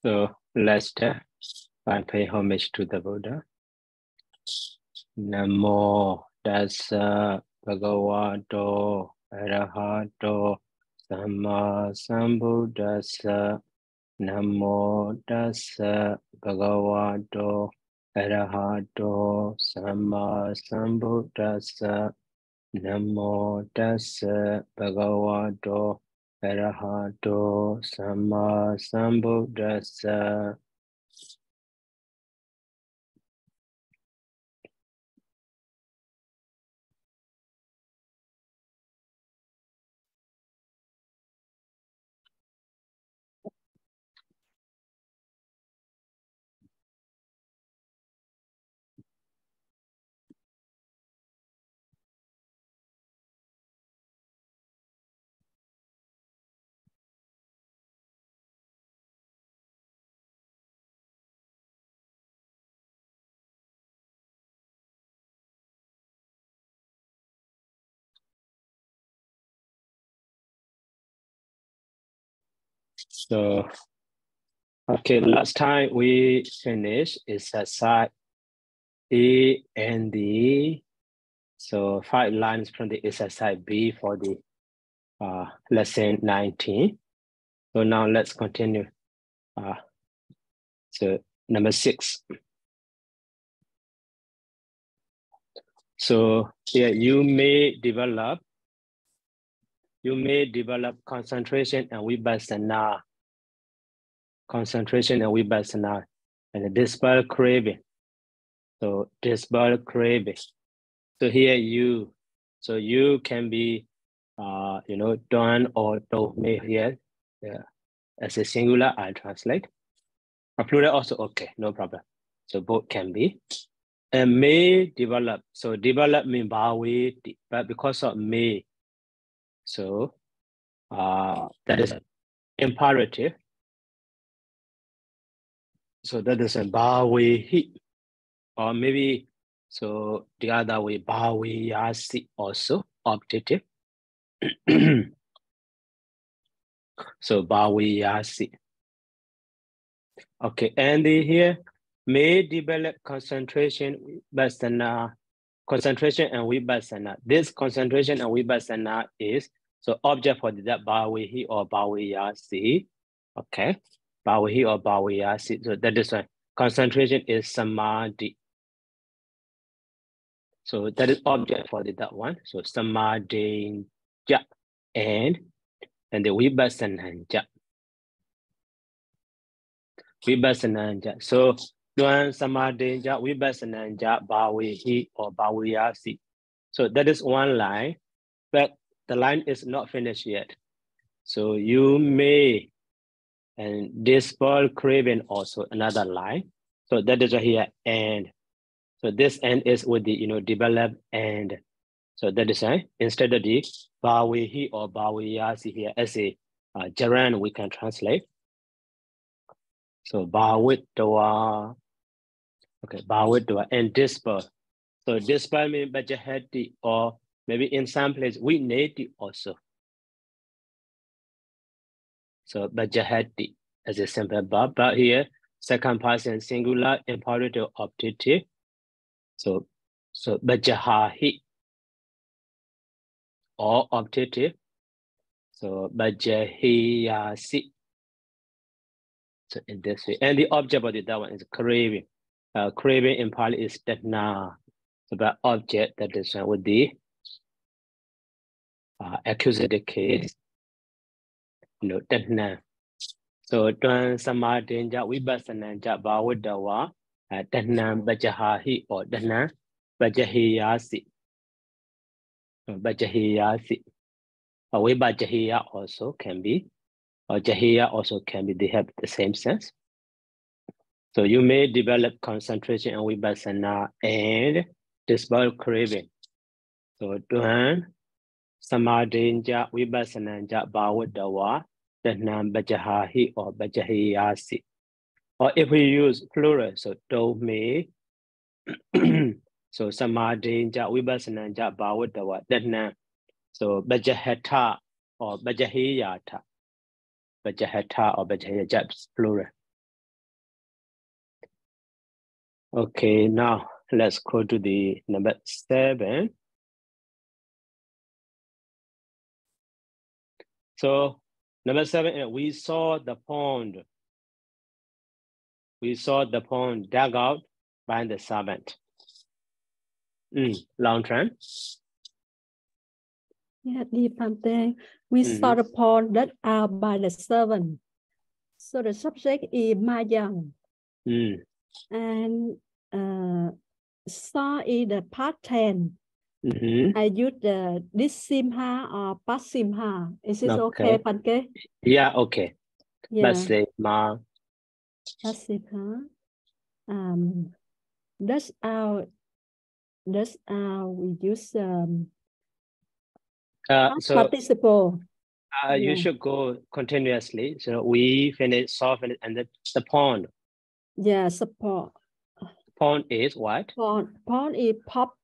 So let's and pay homage to the Buddha. Namo Tassa Bhagavato Arahato Samma Sambuddhassa. Namo Tassa Bhagavato Arahato Samma Sambuddhassa. Namo Tassa Bhagavato Arahato Samma Sambuddhassa. So, okay, last time we finished exercise A and D. So 5 lines from the exercise B for the lesson 19. So now let's continue. So number 6. So here you may develop concentration and vipassana. Concentration and vipassana and dispel craving. So dispel craving. So here you can be done or me here as a singular. I'll translate. A plural also okay, no problem. So both can be. And may develop. So develop means bawi, but because of may, so that is imperative. So that is a bawi hi, or maybe so the other way bawi yasi also optative. So bawi yasi. Okay, and here may develop concentration, concentration and vipassana. This concentration and vipassana is so object for that bawihi or bawiyasi. Okay, bawihi or bawiyasi. So that is why concentration is samadhi. So that is object for that one. So samadhi and the vipassana. Vipassana. So Duan Samadhi Vipassana Bawihi or Bawiyasi. So that is one line, but the line is not finished yet. So you may and dispel craving also another line. So that is here and. So this end is with the develop and. So that is instead of the Bawihi or Bawiyasi here as a Jaran we can translate. So Bawitwa. Okay, Bawitwa and dispel. So dispel means Bajahati, or maybe in some place we need it also. So Bajahati as a simple verb, but here second person singular imperative optative. So Bajahahi or optative. So Bajahiyasi. So in this way, and the object of that one is craving. Craving in Pali is tatna. So the object that is with the accusative case. Tatna. So Tuan Samadhi Vipassana Bhavadawa Tatna Bajahahi or Tatna Bajahiyasi. Bajahiyasi. Or Vibajahiya also can be, or Jahiya also can be, they have the same sense. So you may develop concentration and vipassana and dispel craving. So Tuan Samadhi Vipassana Bhavadawa Tatna Bajahahi or Bajahiyasi. Or if we use plural, so do me, so samadhi vipassana bhavadawa tatna. So bajahata or bajahiyata. Bajahata or bajahiyata plural. Okay, now let's go to the number 7. So number 7, we saw the pond. We saw the pond dug out by the servant. Long term. Yeah, we saw the pond dug out by the servant. So the subject is Mayang. And saw is the past tense. I use the this simha or past simha. Is this okay, Panke? Yeah, okay. Yeah. Let's say ma. Past simha. That's how we use past participle. You should go continuously. So we finish, saw, finish, and the pond. Yeah, support. Pond is what? Pond is pop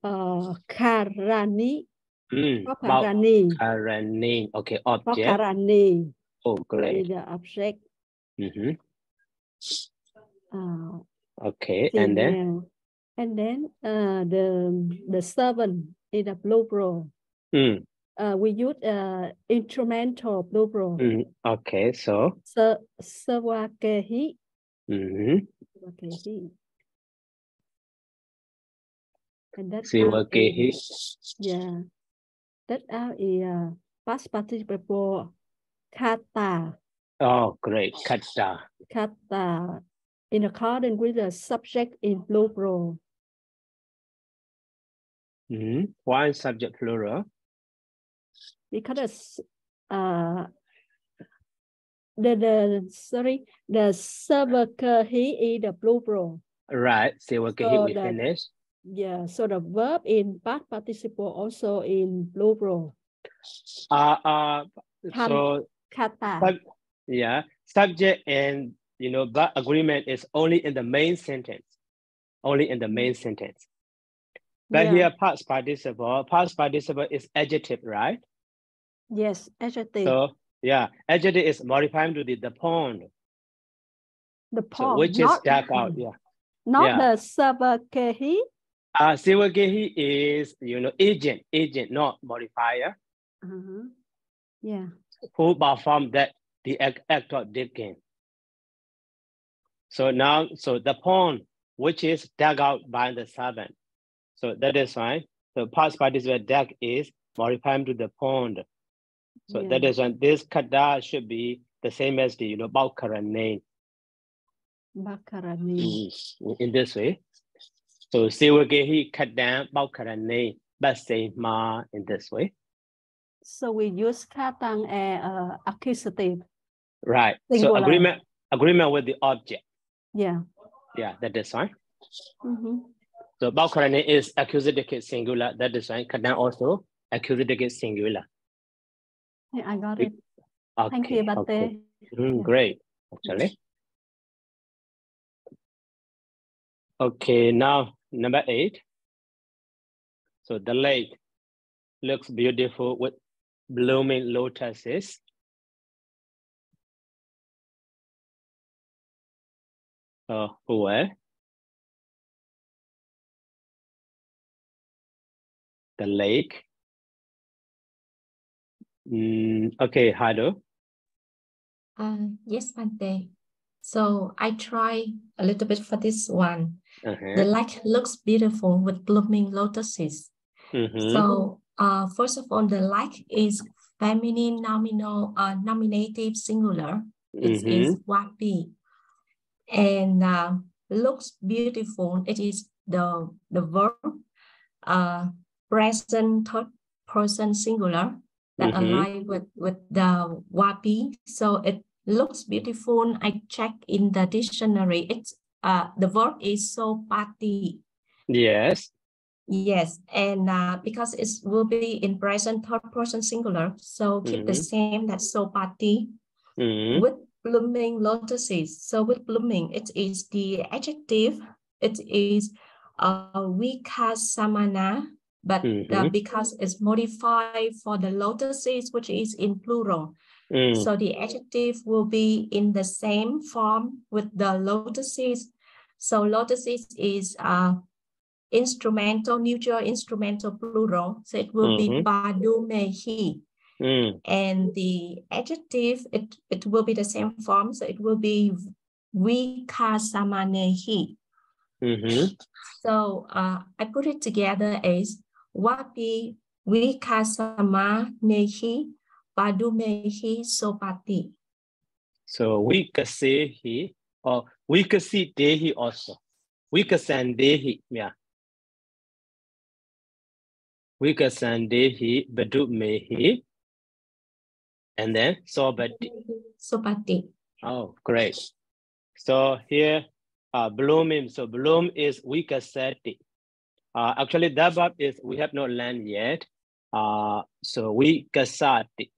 karani. Karani. Okay, object. Karani. Oh, great. The object. Okay, female. And then the servant is a plural. We use instrumental plural. Okay, so Sawakehi. And that's yeah. That out is past participle kata. Oh, great. Kata. Kata. In accordance with the subject in plural. Why subject plural? Because the Sawakehi is the plural. Right. Sawakehi we finish. Yeah, so the verb in past participle also in plural. So kata. Yeah, subject and but agreement is only in the main sentence. Only in the main sentence. But here past participle is adjective, right? Yes, adjective. So yeah, adjective is modifying to the pond. The pond, so, which is dug out. Yeah. Not the Sawakehi. Sawakehi is agent, not modifier. Yeah. Who performed the act of digging. So now, the pond, which is dug out by the servant. So that is fine. So past participle dug is modifying to the pond. So that is when this kata should be the same as the Bakarane. In this way. So Sawakehi cut down Bakarane, but say ma in this way. So we use katang as accusative. Right. Singular. So agreement with the object. Yeah. Yeah, that is fine. So Bakarane is accusative singular. That is fine. Cut down also accusative singular. Yeah, I got it. Okay. Thank you, Bate. Okay. Great, actually. Okay, now number 8. So the lake looks beautiful with blooming lotuses. Where? The lake. Okay, Hado. Yes, Bante. So I try a little bit for this one. The lake looks beautiful with blooming lotuses. So first of all, the lake is feminine nominative singular. It is wapi. And looks beautiful. It is the verb present third person singular that align with the wapi. So it looks beautiful. I check in the dictionary. It's the verb is so party. Yes. Yes, and because it will be in present third person singular, so keep the same. That's so party. With blooming lotuses. So with blooming, it is the adjective. It is vikasamana. But because it's modified for the lotuses, which is in plural. So the adjective will be in the same form with the lotuses. So lotuses is instrumental, neutral instrumental plural. So it will be badu me he. And the adjective, it will be the same form. So it will be vikasamane he. So I put it together as wapi vikasamanehi padumehi sopati. So vikasehi or vikasitehi also. Vikasandehi, yeah. Vikasandehi badumehi. And then sobati. Sopati. Oh, great. So here, blooming. So bloom is vikasati. Actually, that verb is we have not learned yet. So vikasati.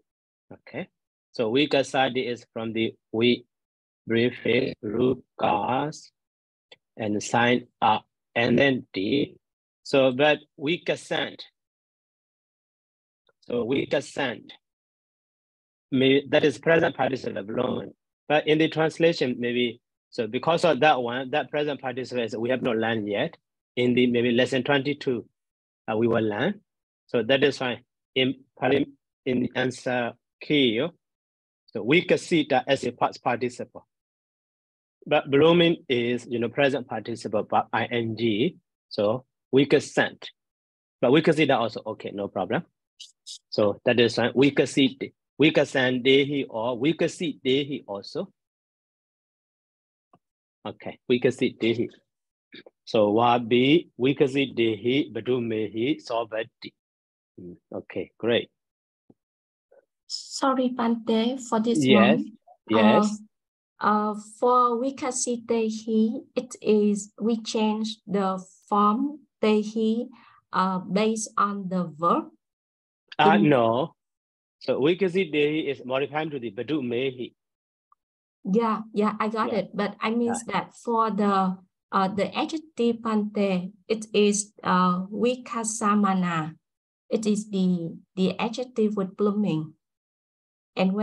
Okay. So vikasati is from the we prefix rukas and sign up and then D. So but vikasant. So vikasant. That is present participle blown. But in the translation, maybe, so because of that one, that present participle we have not learned yet. In the maybe lesson 22, we will learn. So that is fine. In the answer key, so we can see that as a past participle. But blooming is, present participle, but ing. So we can send. But we can see that also, okay, no problem. So that is fine. We can see we can send dehi or we can see dehi also. Okay, we can see dehi. So wabi, we can see dehi, badumehi, sobati. Okay, great. Sorry, Bante, for this yes, one. Yes. For vikasi dehi, it is we change the form dehi based on the verb. No. So we can see dehi is modified to the badumehi. Yeah, I got it. But I mean that for the adjective Bante, it is vikasamana. It is the adjective with blooming. And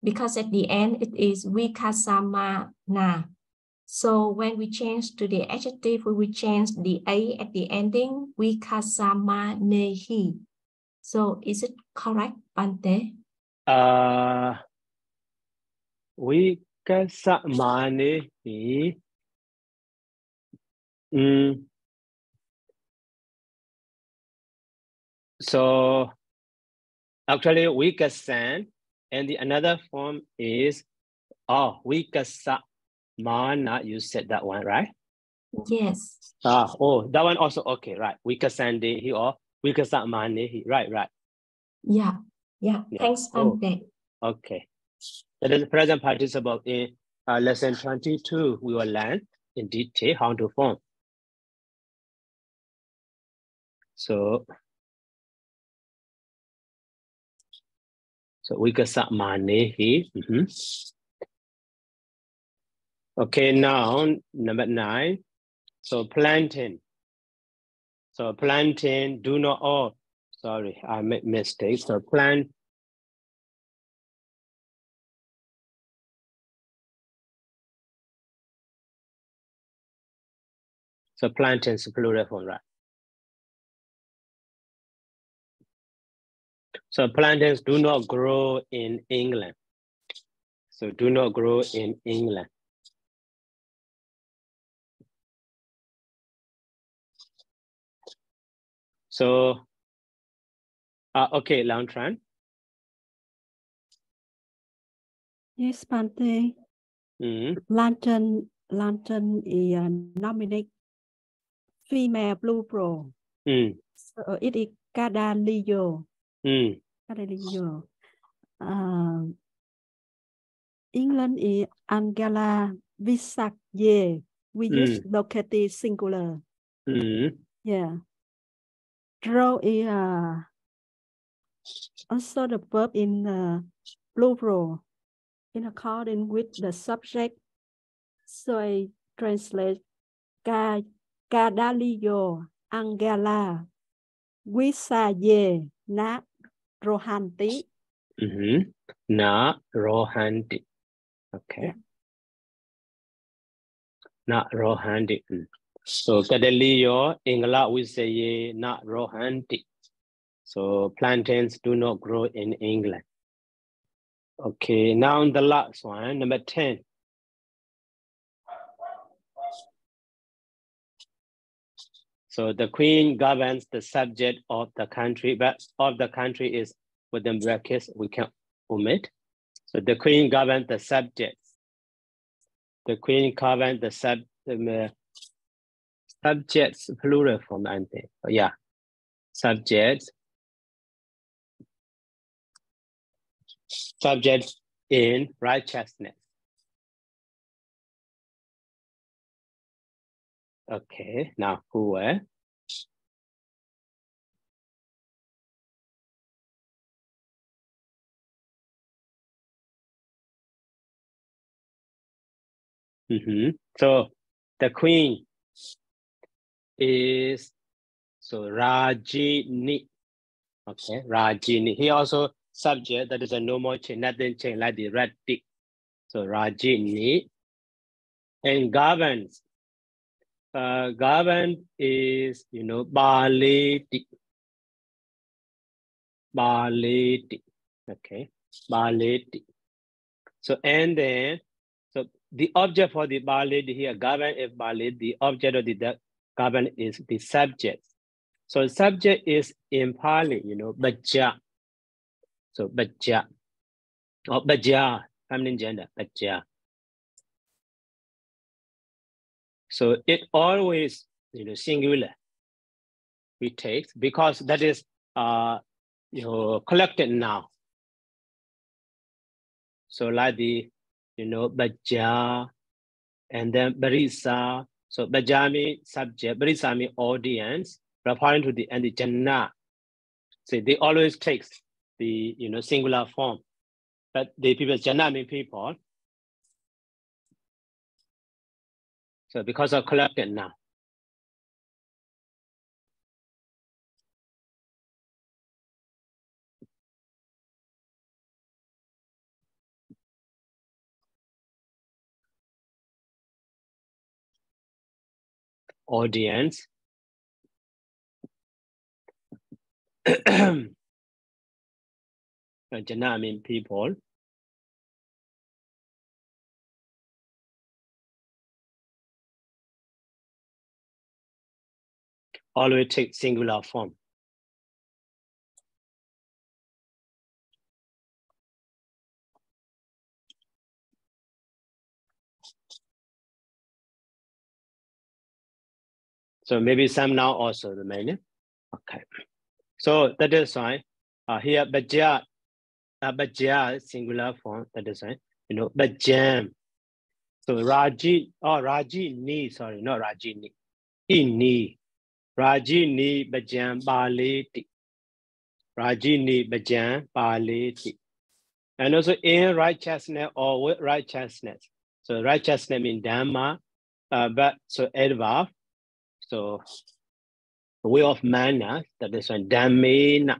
because at the end it is vikasamana. So when we change to the adjective, we will change the a at the ending, vikasamanehi. So is it correct, Bante? Vikasamanehi. So actually vikasan, and the another form is vikasamana. You said that one, right? Yes. That one also okay, right? Vikasandehi or vikasamanehi. Right. Yeah. Thanks, Bante. Okay. That is the present participle. In lesson 22, we will learn in detail how to form. So vikasamanehi. Okay, now number 9. So planting. So planting, do not, sorry, I made mistake. So plant. So planting is plural form, right? So plantains do not grow in England. So do not grow in England. So, okay, Lang Tran. Yes, Bante. Lantern is nominate female plural. So it is Cadalillo. Cadalillo. England is Angela Visakye. We use locative singular. Yeah. Draw is also the verb in plural in accordance with the subject. So I translate Cadalillo, Angela, Visaye, Na Rohanti. Na Rohanti. Okay. Yeah. Not rohanti. So kadaliyo Ingla we say not rohanti. So plantains do not grow in England. Okay, now the last one, number 10. So the queen governs the subject of the country, but of the country is within brackets, we can omit. So the queen governs the subjects. The queen governs the subjects, plural form, I think. Yeah, subjects. Subjects in righteousness. Okay, now who were? So the queen is Rajini. Okay, Rajini. He also subject, that is a no more change, nothing change, like the red tick. So Rajini. And governs. Govern is, Baleti. Baleti. Okay, Baleti. So, and then, so the object for the Baleti here, govern is Baleti, the object of the govern is the subject. So subject is in Pali, Baja. So Baja. Or Baja, feminine gender, Baja. So it always, singular. We take because that is, collected now. So like the, Baja, and then Barisa. So Baja means subject, Barisa means audience, referring to the and the Jannah. So they always take the singular form. But the people Jannah mean people. So because of collected now. Audience. Jannah mean people. Always take singular form. So maybe some now also remaining. Okay. So that is why here Baja, singular form, that is why, Bajam. So Raji, Rajini, sorry, not Rajini. Ini. Rajini Bajam Baleti. Rajini Bajam Baleti. And also in righteousness or with righteousness. So righteousness means Dhamma, but so adverb. So way of manner, that is one Dhammena.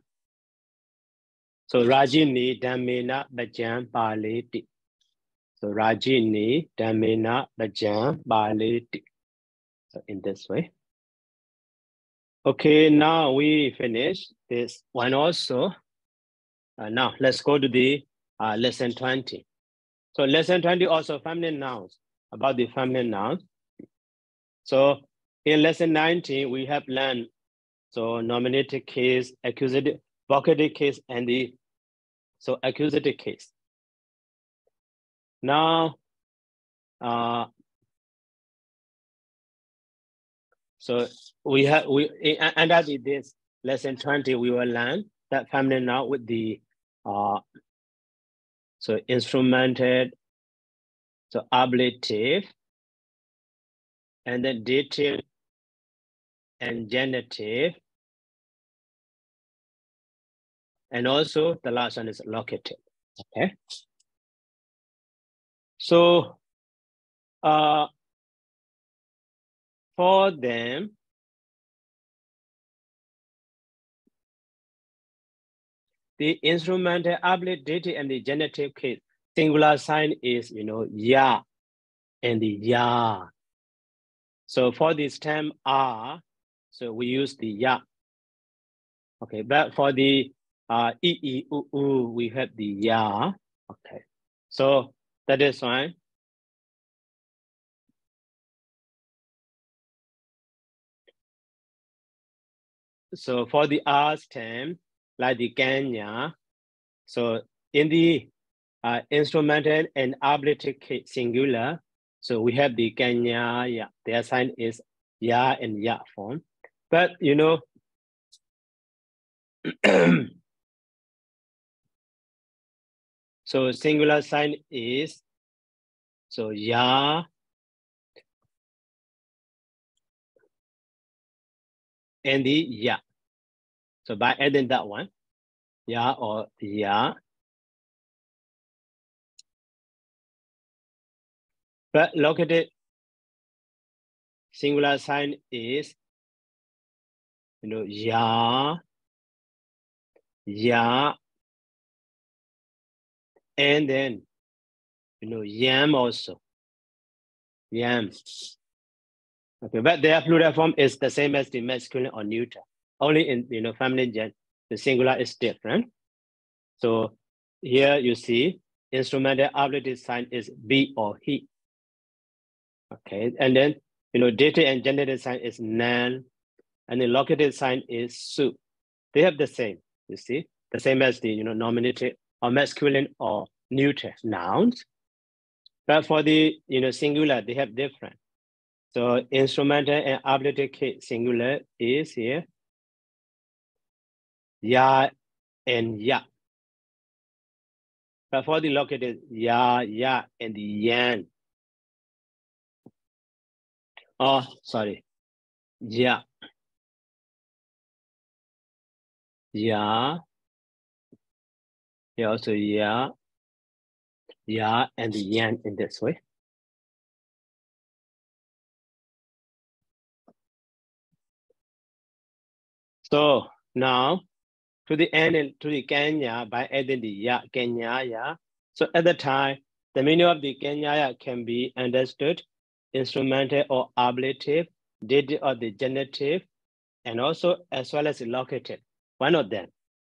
So Rajini Dhammena Bajam Baleti. So Rajini Dhammena Bajam Baleti. So in this way. Okay, now we finish this one also. Now let's go to the lesson 20. So lesson 20 also feminine nouns, about the feminine nouns. So in lesson 19, we have learned nominative case, accusative, vocative case, and the accusative case. Now, so under this lesson 20, we will learn that feminine noun with the instrumented, ablative, and then dative and genitive, and also the last one is locative. Okay. So for them, the instrumental, ablative, and the genitive case, singular sign is, ya and the ya. So for the stem R, so we use the ya. Okay, but for the we have the ya. Okay, so that is fine. So for the R stem, like the Kenya, so in the instrumental and ablative singular, so we have the Kenya, ya. Their sign is ya and ya form. But you know, so singular sign is so ya and the ya. So by adding that one, ya or ya. But located singular sign is, you know, ya, ya, and then, you know, yam also, yam. Okay, but their plural form is the same as the masculine or neuter. Only in, you know, feminine gen, the singular is different. So here you see instrumental ablative sign is be or he. Okay, and then, you know, dative and genitive sign is nan, and the locative sign is su. They have the same, you see, the same as the, you know, nominative or masculine or neuter nouns. But for the, you know, singular, they have different. So instrumental and ablative case singular is here, ya and ya. But for the locative, ya, ya, and the yan. Oh, sorry, ya, ya, here also ya, ya, and the yan in this way. So now to the end and to the Kenya by adding the ya, Kenya, ya. So at the time, the meaning of the Kenya ya can be understood instrumental or ablative, dative or the genitive, and also as well as the locative, one of them.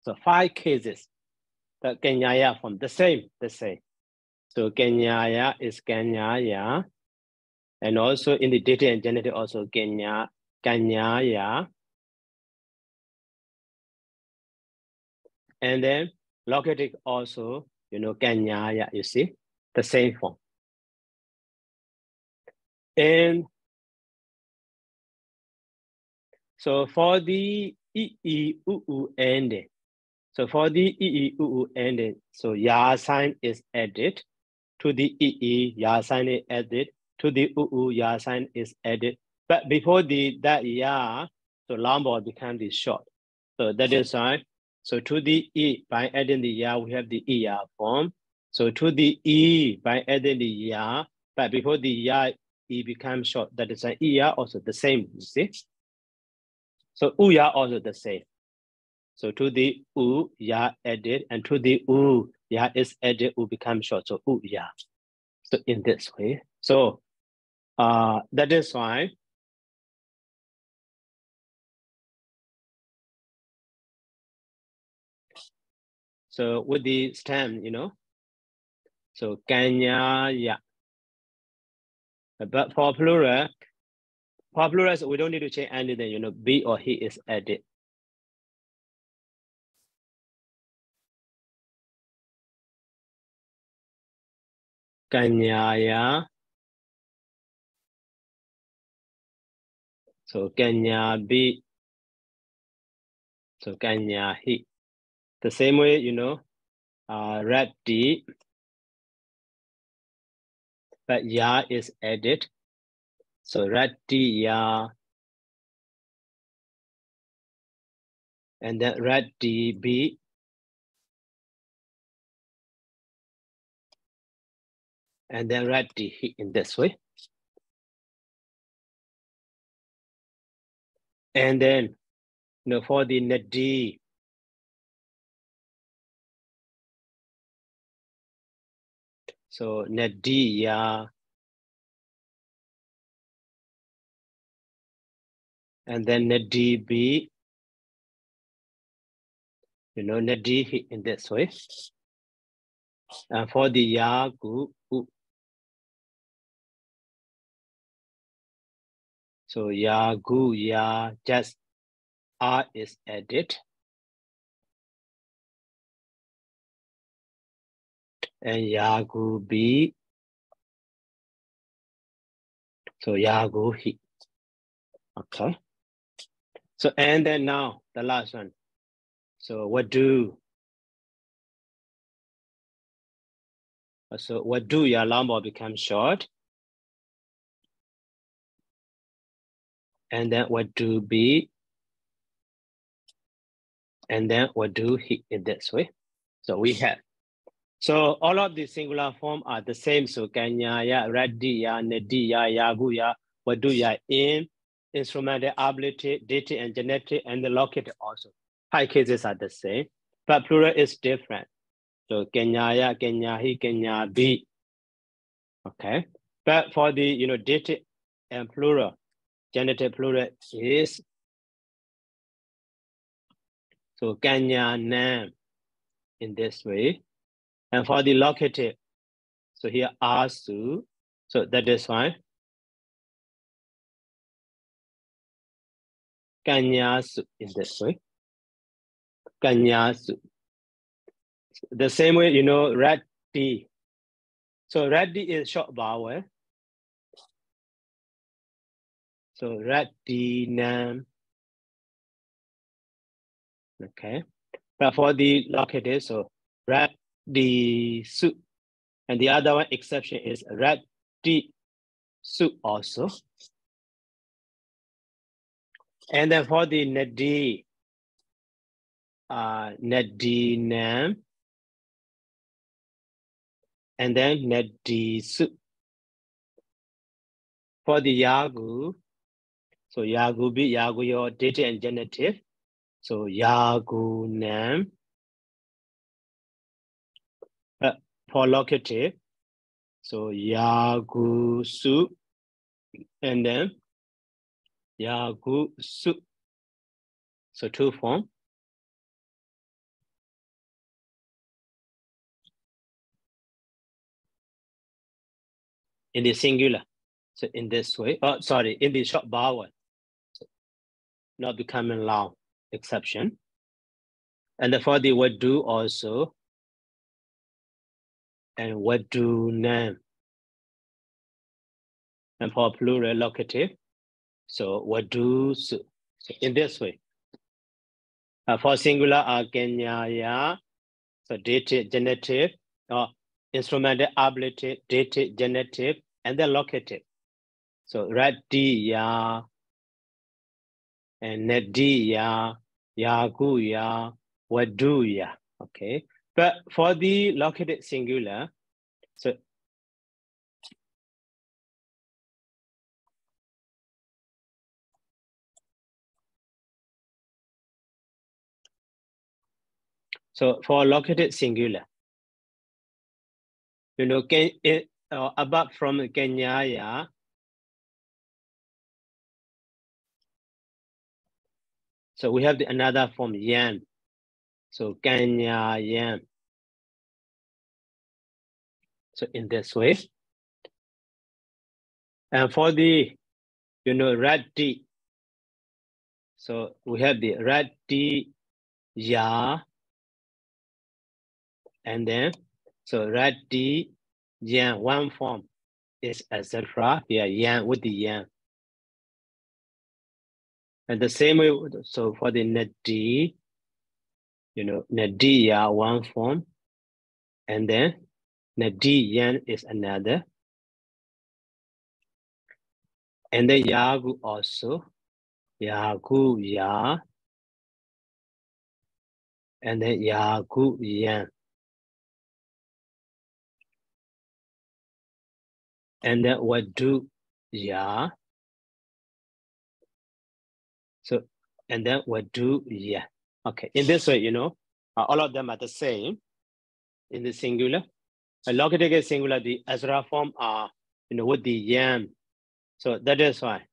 So 5 cases, the Kenya ya from the same. So Kenya ya is Kenya ya, and also in the dative and genitive also Kenya ya. And then locative also, you know, Kenya, yeah, you see, the same form. And so for the ending, so for the ending, so ya sign is added to the ya sign is added to the ya sign is added. But before that ya, so long ball becomes the short. So that is why. So to the e, by adding the ya, we have the ya form. So to the e, by adding the ya, but before the ya, e becomes short. That is why ya also the same, you see. So ya also the same. So to the ya added, and to the ya is added, becomes short. So ya. So in this way. So that is why. So with the stem, you know, so Kenya, ya. But for plural, we don't need to change anything, you know, be or he is added. Kenya, ya. So Kenya, be. So Kenya, he. The same way, you know, red D, but ya is added. So red D, ya. And then red D, be. And then red D, he in this way. And then, you know, for the net D, so net D, ya. And then nadi be, you know, nadi in this way. And for the yagu, so yagu, ya, just R is added. And yagu be, so yagu hi. Okay. So, and then now the last one. So what do? So what do your lumbar become short? And then what do be? And then what do he in this way? So we have. So all of the singular form are the same. So kanya ya, radi ya, nedi ya, yagu ya, what do ya in, instrumental ability, dative and genetic, and the locative also. High cases are the same, but plural is different. So kenya ya, kenya he, kenya be. Okay. But for the, you know, dative and plural, genitive plural is, so kanya nam in this way. And for the locative, so here asu, so that is fine. Kanyasu in this way. Kanyasu. The same way, you know, Raddi. So Raddi is short vowel. So Raddi nam. Okay. But for the locative, so Raddi su. And the other one exception is Raddi su also. And then for the Nadi, Nadi nam. And then Nadi su. For the Yagu, so Yagu be Yagu your dative and genitive. So Yagu nam. For locative, so Yagu su. And then Yagu su. So two form. In the singular. So in this way, oh, sorry, in the short vowel, so not becoming long exception. And then for the what do also, and what do name. And for plural locative, so what do su. So in this way. For singular, Kenya, ya, so dative, genitive, instrumental ablative, dative, genitive, and then locative. So radiya and nediya, yaguya, waduya. Okay. But for the locative singular, so for locative singular, you know, above from Kenyaya, so we have another form yan. So Kenya yan. So in this way. And for the, you know, radi. So we have the radi ya. And then, so radi yan, one form is etc. Here, yan with the yan. And the same way, so for the nadi, you know, nadiya, one form. And then nadiyan is another. And then yagu also. Yagu ya. And then yagu yan. And then wadu ya. So, and then wadu ya. Okay, in this way, you know, all of them are the same in the singular. A locative singular, the Ezra form are, you know, with the yan. So that is why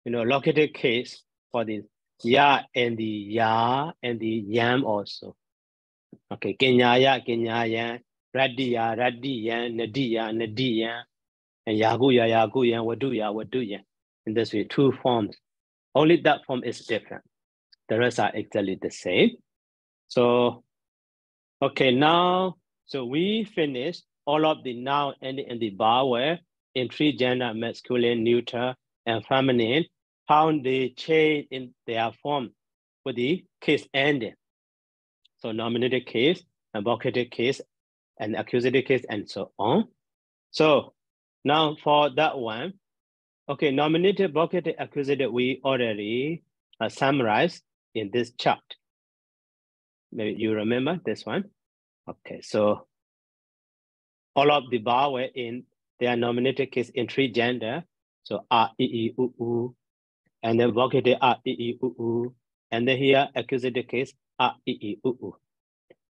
located case for the ya and the yam also. Okay, kenyaya, kenyayan, radiya, radiyan, nadiya, nadiyan, and yaguya, yaguyan, waduya, waduyan. In this way, 2 forms. Only that form is different. The rest are exactly the same. So, okay, now, so we finished all of the noun ending in the vowel in 3 gender, masculine, neuter, and feminine, how they change in their form for the case ending. So nominative case, and vocative case, and accusative case, and so on. So now for that one, okay, nominative, vocative, accusative, we already summarized in this chart. Maybe you remember this one. Okay, so all of the vowel in their nominative case in 3 gender. So a, e, u, u, and then vocative a, e, u, u, and then here accusative case a, e, u, u.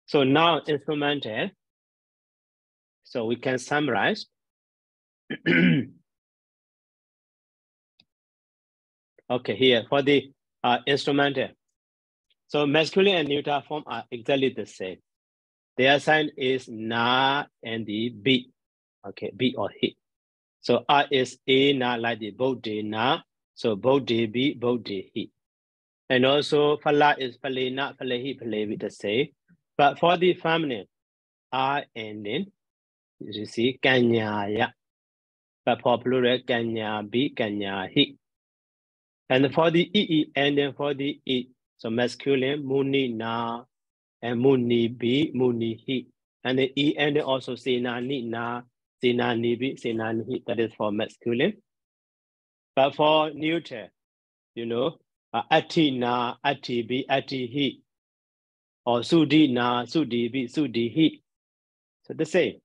So now instrumental. So we can summarize. Okay, here for the instrumental. So masculine and neuter form are exactly the same. Their sign is na and the b. Okay, b or he. So a is a na like the bodhi na. So bodhi b, bodhi he. And also phala is phale na, phale he, phale we the same. But for the feminine, a and then you see kanyaya. But for plural, kanya b, kanya he. And for the e and then for the e, so masculine muni na and muni b, muni he. And the e and then also senani na, senani b, senani he. That is for masculine. But for neuter, ati na, ati b, ati he. Or sudi na, sudi b, sudi he. So the same.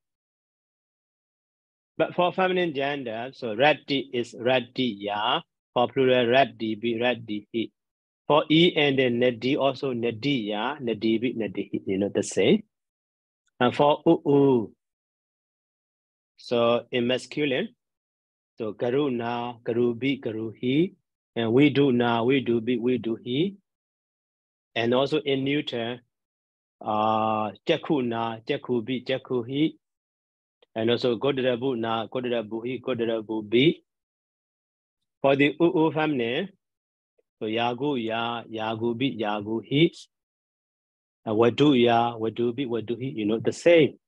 But for feminine gender, so rati is ratiya. For plural, rati b, rati he. For E and then nadi also nadiya, nadibi, nadihi, the same. And for u, so in masculine, so karuna, karubi, karuhi, and we do na, we do be, we do he. And also in neuter, jakuna, jakubi, jakuhi, and also godrabu na, godrabuhi, godrabubi. For the u feminine, so yagu ya, yagubi, yaguhi, and wadu ya, wadubi, waduhi, the same.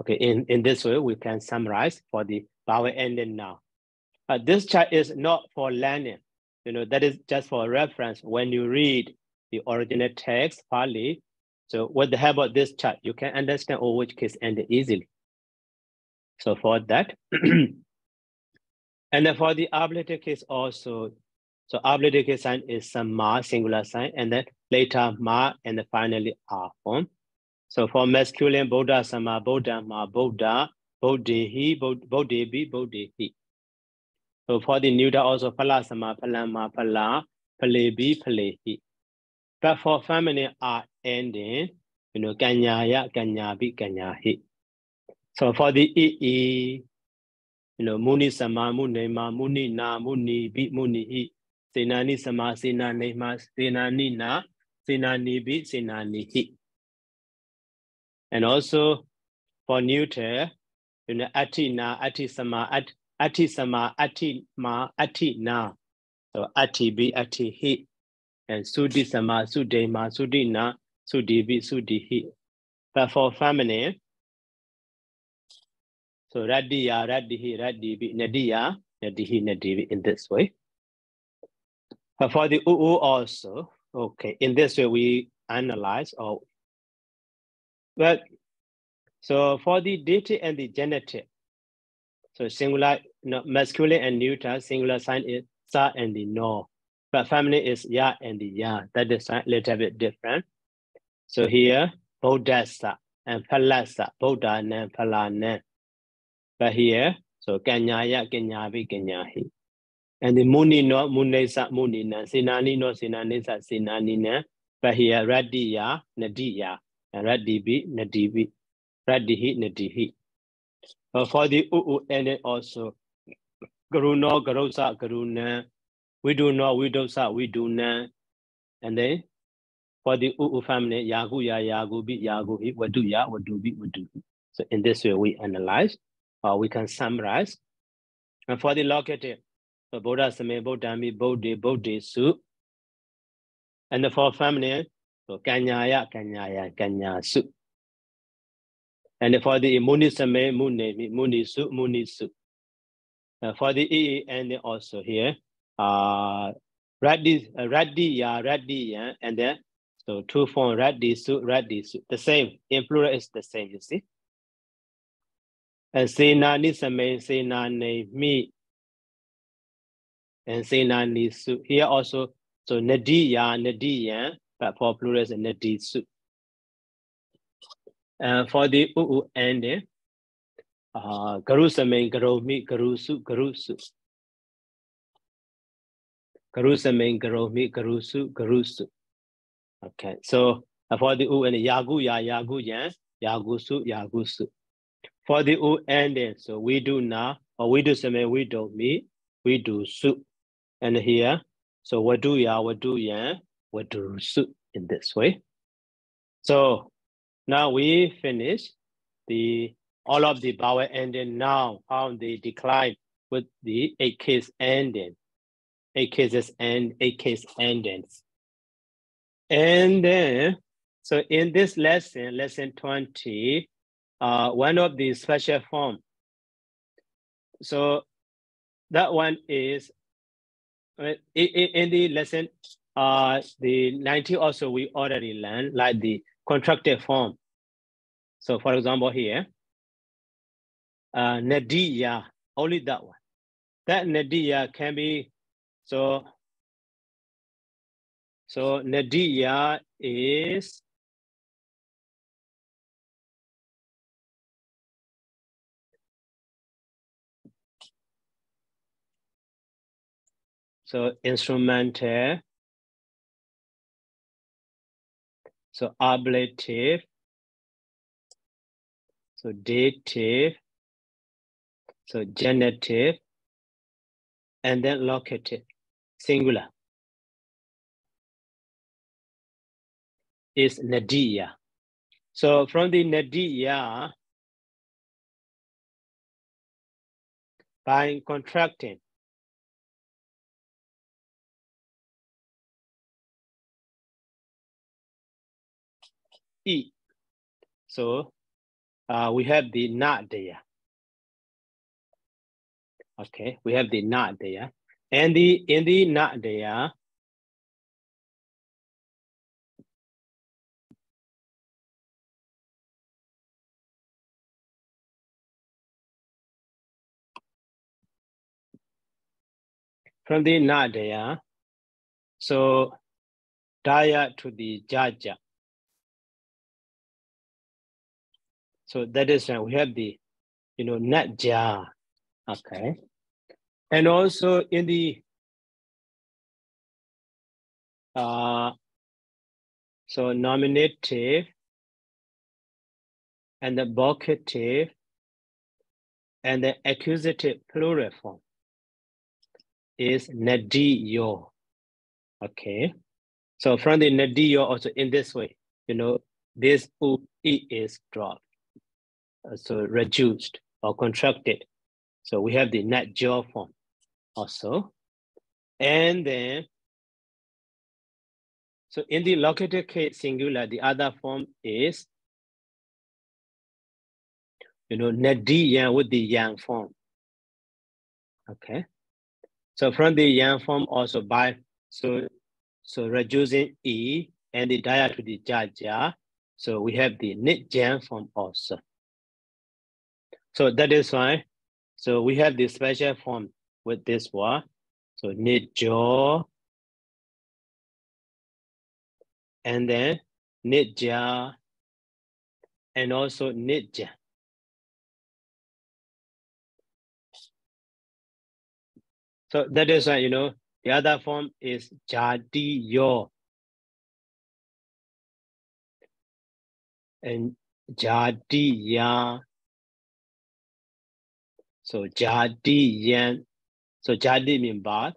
Okay, in this way, we can summarize for the vowel ending now. This chart is not for learning. That is just for reference. When you read the original text, Pali, so with the help of this chart, you can understand all which case ended easily. So for that, and then for the ablative case also, so ablative case sign is some ma, singular sign, and then later ma, and then finally a form. So for masculine, Bodha sama, Bodha ma, Bodha, Bodhi, Bodhi bi, Bodhi he. So for the neuter also phala sama, phala ma, phala, phale bi, phale he. But for feminine are ending, kanyaya, kanya bi, kanya he. So for the e, muni sama, muni ma, muni na, muni bi, muni he. Senani sama, senani ma, senani na, senani bi, senani he. And also for neuter, ati na, ati sama, ati sama, ati ma, ati na. So ati bi, ati he. And sudi sama, sudi ma, sudi na, sudi bi, sudi he. But for feminine, so radiya, radihi, radibi, nadiya, nadihi, nadibi in this way. But for the uu also, okay, in this way we analyze well, so for the dative and the genitive, so singular, masculine and neuter, singular sign is sa and the no. But feminine is ya and the ya. That is a little bit different. So here, bodhasa and phalasa, bodha and phalana. But here, so kanyaya, kanyabi, kanyahi. And the muni no, munesa, munina, sinani no, sinanisa, sinanina. But here, radiya, nadiya, and radibi, nadibi, radihi, nadihi. For the uu and it also, garuno, garosa, garuna, we do not, we do sa, we do na. And then for the family, yagu ya, yagu bi, yagu hi, wadu ya, wadu bi, wadu hi. So in this way, we analyze, or we can summarize. And for the locative, so Bodha Same, Bodhami, Bodhi, Bodhi, Su. And for family, so Kanyaya, Kanyaya, Kanya, Su. And for the Muni Same, Muni, Muni, Su, Muni, Su. For the E, and also here, Raddi, ya, and then, so two form, Raddi, Su, the same, in plural is the same, you see. And Sena Nisame, Sena Ne, me, and Sena Nisu. Here also, so Nadiya, but for plural is Nadisu. For the and Garusame, Garomi, Garusu, Garusu. Garusame, Garomi, Garusu, Garusu. Okay, so for the and Yagu, ya, Yagusu, Yagusu. For the and so we do na, or we do same, we do me, we do su. And here, so wadu ya, wadu su in this way. So now we finish all of the vowel ending now, how they decline with the 8 case ending. 8 cases and 8 case endings. And then, so in this lesson, lesson 20, one of the special form. So that one is in the lesson, the 90 also we already learned, like the contracted form. So for example here, Nadiya, only that one. That Nadiya can be, so Nadiya is, so instrumental, so ablative, so dative, so genitive, and then locative, singular, is Nadiya. So from the Nadiya, by contracting, E. So we have the not there. Okay, we have the not there. And in the not there, from the not there, so daya to the jaja. So that is we have the, not ja. Okay. And also in the so nominative and the vocative and the accusative plural form is nadiyo. Okay. So from the nadiyo also in this way, this e is dropped, so reduced or contracted. So we have the natjo form also. And then, so in the locative case singular, the other form is, nadiyan with the yang form. Okay. So from the yang form also by, so reducing e and the dia to the jaja. So we have the nitjan form also. So that is why, so we have the special form with this word. So nitjo, and then nitja, and also nitja. So that is why, the other form is jadiyo. And jadiya. So jadiyan. So jadi means bath.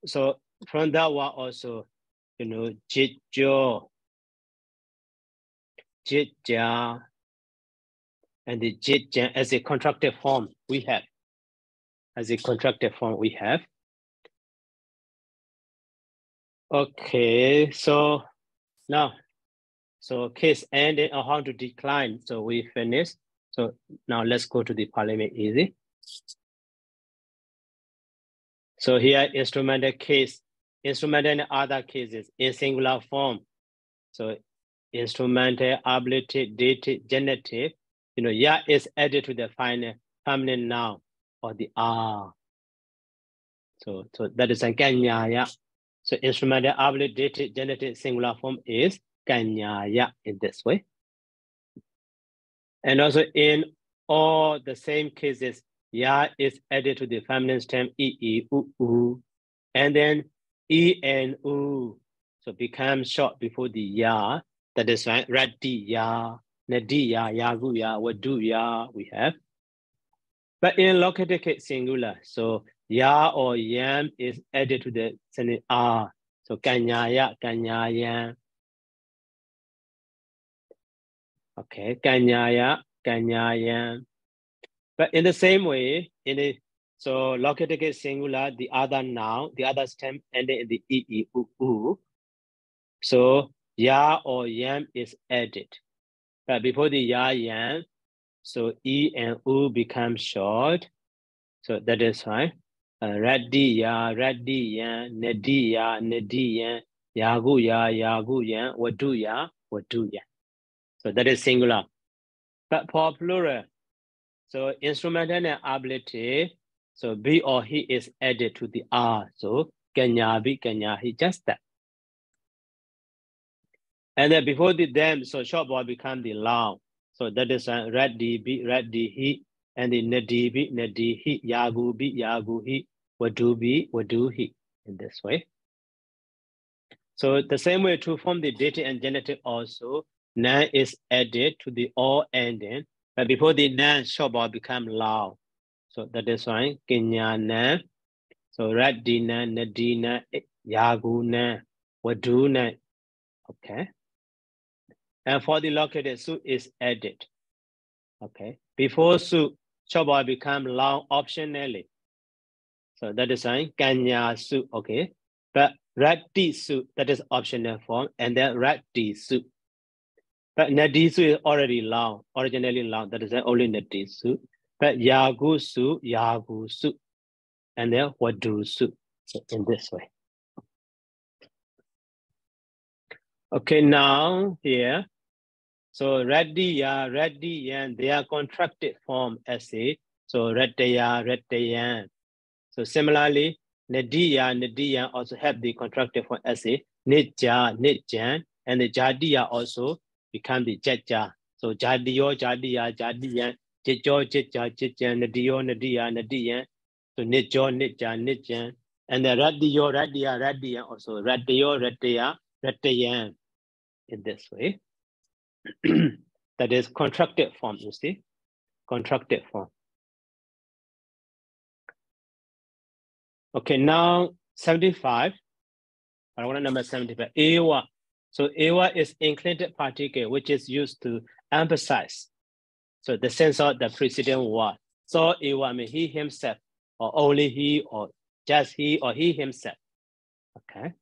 So from that one also, you know, jitjo, jitja, and the jitjan as a contracted form we have. As a contracted form we have. Okay, so now, so case ending or how to decline. So we finished. So now let's go to the parliament easy. So here instrumental case, instrumental and other cases in singular form. So instrumental, ablative, dative, genitive, you know, ya is added to the final feminine noun or the R. So that is a kanyaya. So instrumental, ablative, dative, genitive, singular form is kanyaya in this way. And also in all the same cases, ya is added to the feminine stem e, u. And then e and u, so become short before the ya. That is right, radiya, nadiya, yaguya, waduya we have. But in locative case singular, so ya or yam is added to the sending r. So kanyaya, kanyayan. Okay, kanyaya, kanyayan. But in the same way, in a so locative case singular, the other noun, the other stem ending in the e, u. So ya or yam is added. But before the ya, yam, so e and u become short. So that is fine. Radiya, radiyan, nadiya, nadiyan, yaguya, yaguyan, waduya, waduya. So that is singular. But for plural, so instrumental and ablative, so be or he is added to the r. So kanyabi, kanyahi, just that. And then before the them, so short boy become the long. So that is radibi, radihi, and the nadibi, nadihi, yagubi, yaguhi, wadubi, waduhi, in this way. So the same way to form the dative and genitive also, nan is added to the all ending, but before the nan, short boy become long. So that is why kinyanan, so radina, nadina, yaguna, waduna, okay. And for the located, su is added. Okay. Before su, short boy become long optionally. So that is saying kanya su, okay. But rati su, that is optional form, and then rati su. But nadi su is already long, originally long, that is only nadi su. But yagu su, and then wadu su. So in this way. Okay, now here. So radiya, radiyan, they are contracted form as a, so radaya, radayan. So similarly, nadiya, nadiyan also have the contracted form as a nidja, nidjan, and the jadiya also become the jadja. So jadiyo, jadiya, jadiyan, jidjo, jidja, jidjan, nadiyo, nadiya, nadiyan. So nidjo, nidja, nidjan. And the radiyo, radiya, radiyan also radiyo, radaya, radayan in this way. That is contracted form, you see, contracted form. Okay, now 75. I want number 75. Ewa. So ewa is included particle, which is used to emphasize. So the sense of the preceding word. So ewa means he himself, or only he, or just he, or he himself. Okay.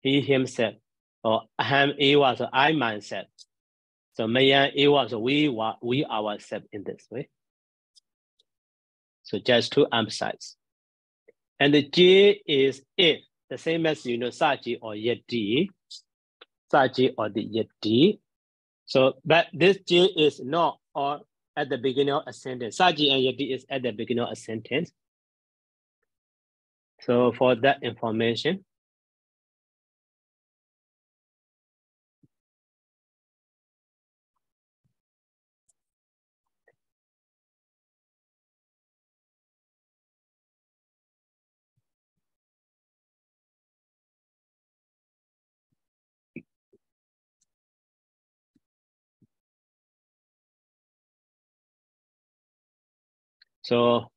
He himself, or aham ewa, so I myself. So mayan ewa, so we ourselves in this way. So just to emphasize. And the J is if, the same as, you know, Saji or Yeti. Saji or the Yeti. So, but this J is not or at the beginning of a sentence. Saji and Yeti is at the beginning of a sentence. So for that information. So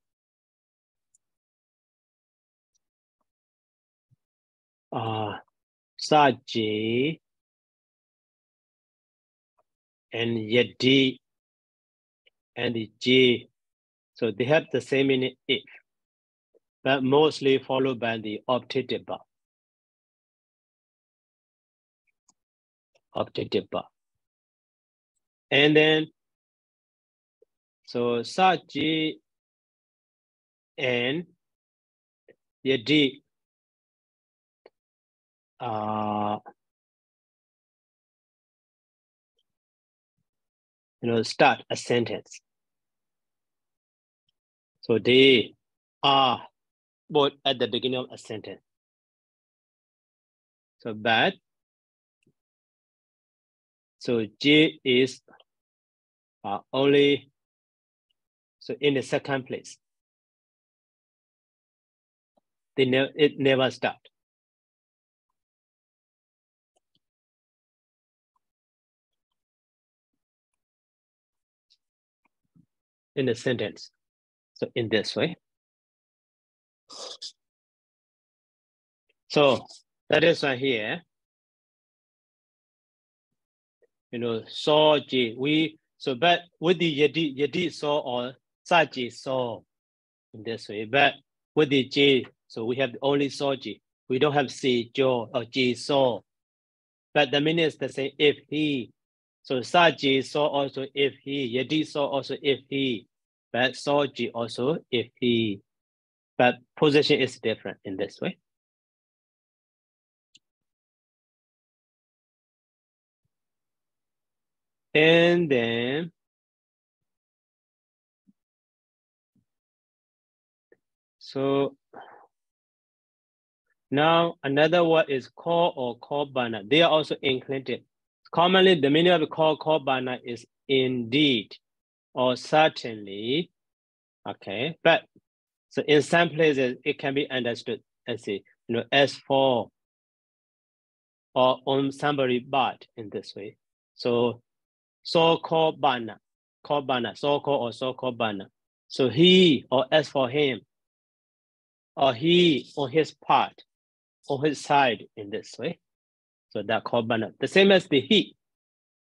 Saji and Yadi and J. So they have the same meaning if, but mostly followed by the optative verb. Optative verb. And then, so Saji and Yadi start a sentence. So they are both at the beginning of a sentence. So but so J is only so in the second place. It never start. In the sentence. So in this way. So that is why here, saw J. But with the Yadi saw or Saji saw in this way. But with the J, so we have only saw J. We don't have C, Jo, or J saw. But the meaning is the same if he. So Saji saw also if he. Yadi saw also if he. But saw J also if he. But position is different in this way. And then so now another word is call or call banner. They are also included. Commonly, the meaning of call banner is indeed or certainly. Okay, but so in some places it can be understood as as for or on somebody but in this way. So so-called banner, so-called or so-called banner. So he or as for him, or he on his part, on his side in this way. So that called banner. The same as the he.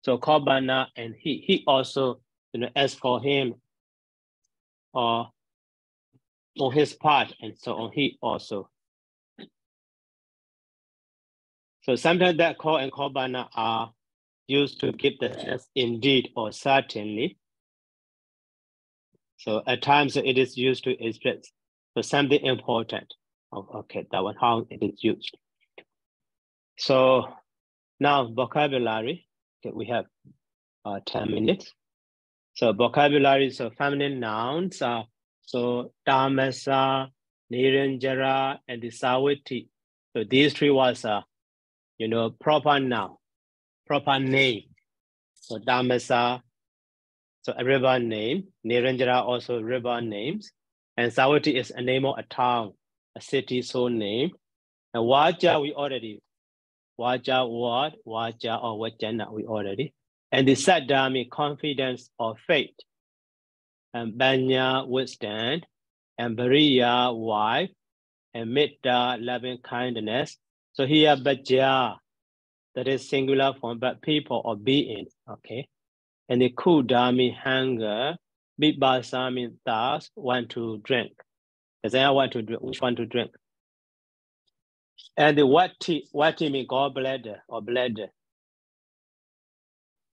So called banner and he also, as for him, or on his part, and so on he also. So sometimes that call and call banner are used to give the sense indeed or certainly. So at times it is used to express for something important. Okay, that one, how it is used. So now vocabulary, okay, we have 10 minutes. So vocabulary, so feminine nouns are, so Tamasa, Niranjara, and the Sawiti. So these three words are, proper noun, proper name. So Tamasa, so a river name. Niranjara also river names. And Sawati is a name of a town, a city so named. And Waja, we already. Waja, word, Waja or Wajana, we already. And the Saddha means confidence or faith. And Banya, withstand. And Bariya, wife. And Mitta, loving kindness. So here, Baja, that is singular form, but people or beings, okay? And the Kuda means hunger. Bibasa means thirst, want to drink. Does anyone want to drink? Which one to drink? And the Wati means gallbladder or bladder.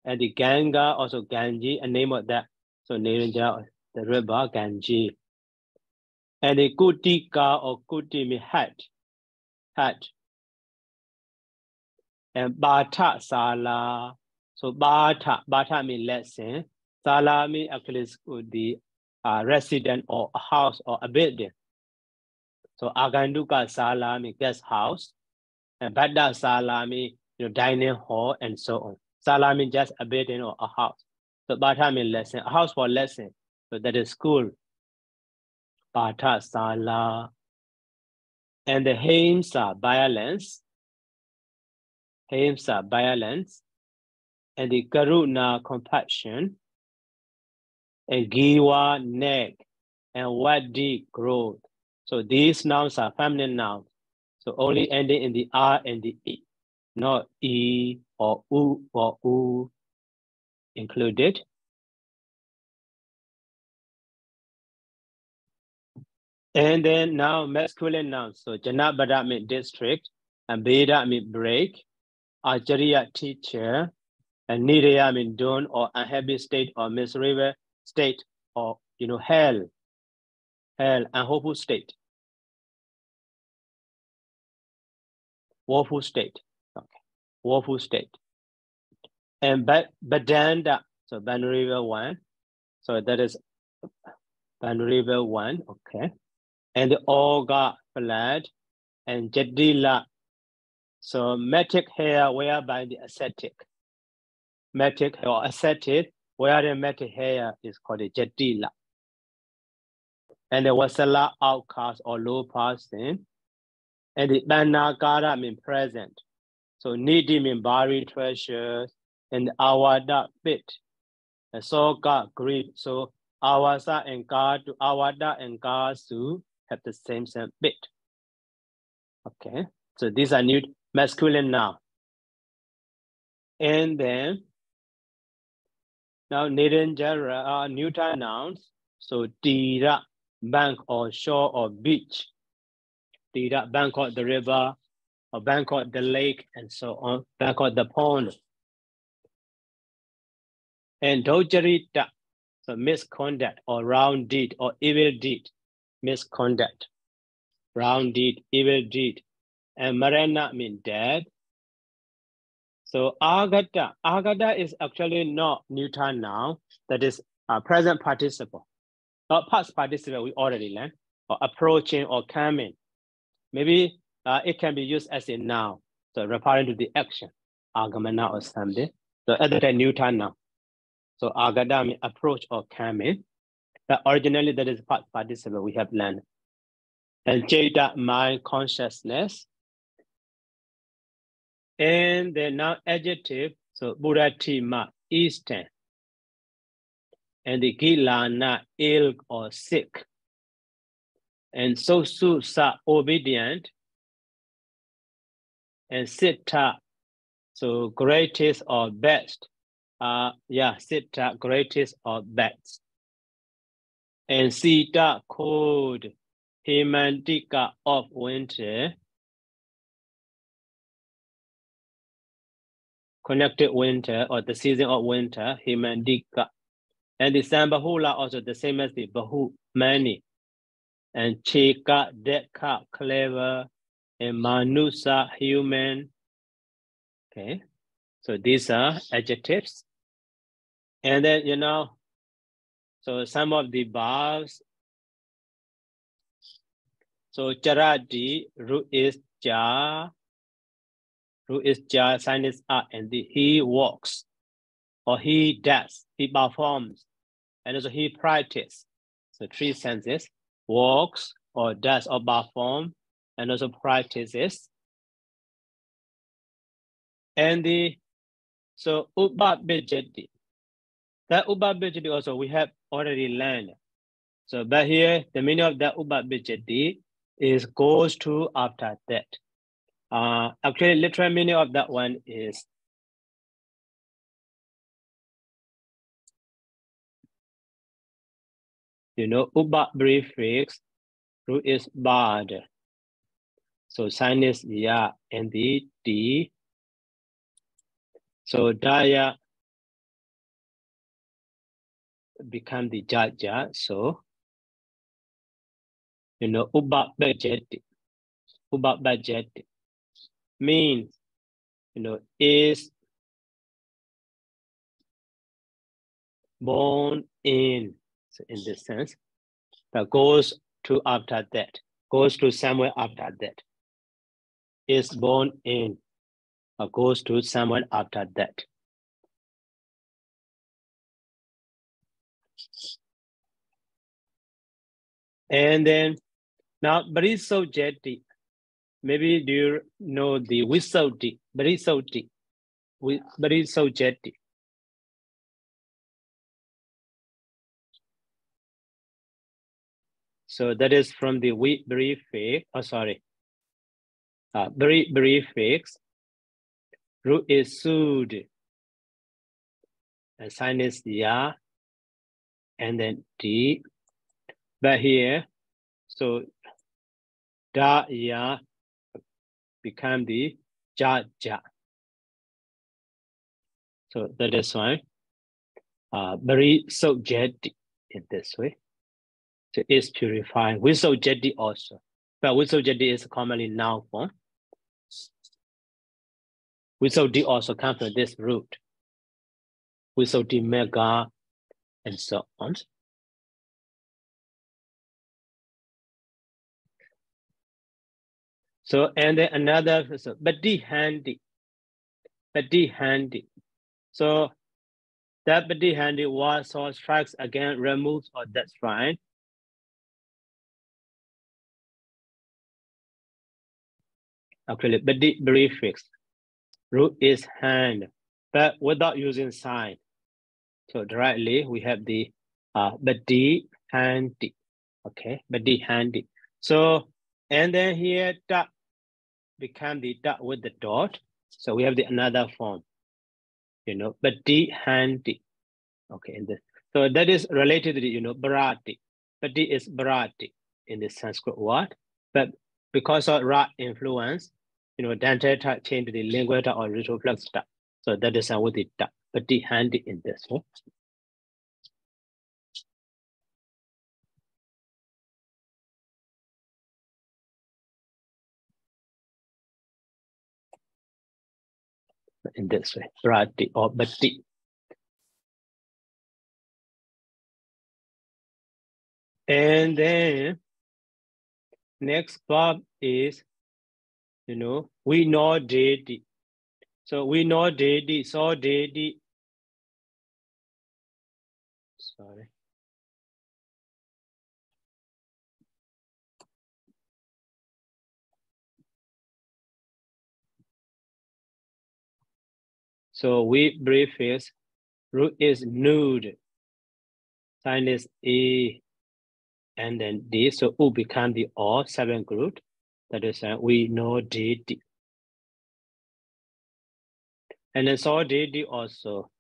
And the Ganga, also Ganji, a name of that. So Niranjara, the river, Ganji. And the Kutika or Kuti means hat. And Bata Sala. So Bata means lesson. Sala means actually the resident or a house or a building. So Aganduka Sala means guest house. And Bada Sala means dining hall and so on. Sala means just a building or a house. So Bata means lesson, a house for lesson. So that is school. Bata Sala. And the Himsa, violence. Himsa, violence. And the Karuna, compassion. And Giwa, neck. And Wadi, growth. So these nouns are feminine nouns. So only ending in the R and the E, not E or U included. And then now masculine nouns. So Janabada means district, and Beda means break, Acharya teacher, and Nidaya means dawn or unhappy state or miserable state or hell, unhopeful state, woeful state. Okay, woeful state. And Badanda, so vulnerable one. So that is vulnerable one. Okay. And the Olga blood and Jadila. So metic hair whereby the ascetic. Metic or ascetic, where the metic hair is called a Jadila. And the Wasala outcast or low person. And the Banagara means present. So needy means buried treasures. And Awada pit. And Soga grief. So Awasa and God to Awada and Gasu have the same bit. Okay. So these are new masculine nouns. And then now Niranjara are neuter nouns. So Tira, bank or shore or beach. Tira, bank or the river, or bank or the lake, and so on. Bank or the pond. And Dojarita, so misconduct or wrong deed or evil deed. Misconduct, wrong deed, evil deed. And Marana means dead. So agata is actually not neuter noun. That is a present participle. Not past participle, we already learned. Or approaching or coming. Maybe it can be used as a noun. So referring to the action. Agamana or something. So other than neuter noun. So agata means approach or coming. But originally that is past participle we have learned. And Jada, mind, consciousness. And then now adjective, so Buddhatima, eastern. And the Gilana, ill or sick. And Sosusa, obedient. And Sitta, so greatest or best. Sitta, greatest or best. And Sita, cold. Himantika, of winter. Connected winter or the season of winter, Himandika. And the Sambahula also the same as the Bahu, many. And Chika, Deka, clever. And Manusa, human. Okay. So these are adjectives. And then, so some of the verbs. So Charadi, root is Ja. Root is Ja, sign is A. And he walks. Or he does. He performs. And also he practices. So 3 senses: walks or does or perform, and also practices. And so Ubabijati. That Ubabijati also we have already learned. So but here the meaning of that Ubabijati is goes to after that. Actually literal meaning of that one is Uba prefix, root is bad. So sign is Ya and the D. So Daya become the Jaja. So, Uba budget means, is born in. So in this sense, that goes to after that, goes to somewhere after that. Is born in, or goes to someone after that. And then now Barisojeti. Maybe do you know the Wisoti? Barisojeti. So that is from the prefix. Very fixed. Root is sud. And sign is ya. And then D. But here, so da ya become the ja ja. So that is why very subjective in this way. So it's purifying with subjective also. But with subjective is commonly noun form. With subjective also comes from this root. With subjective mega and so on. So and then another so badi handy. Badi handy. So that badi handy was so strikes again, removes, or that's fine. Actually, badi very fixed. Root is hand, but without using sign. So directly we have the badi handy. Okay, badi handy. So and then here that become the dot with the dot. So we have the another form, badi handy. Okay, in this. So that is related to the, bharati. Badi is bharati in the Sanskrit word, but because of ra influence, dentata change to the linguata or retroflex. So that is with the da, badi handy in this one. In this way, bharati or badi. And then next verb is, we know deity. So we know deity, so deity. Sorry. So we prefix, root is nude, sign is A, and then D. So U become the O, 7th root. That is we know D. And then so D also,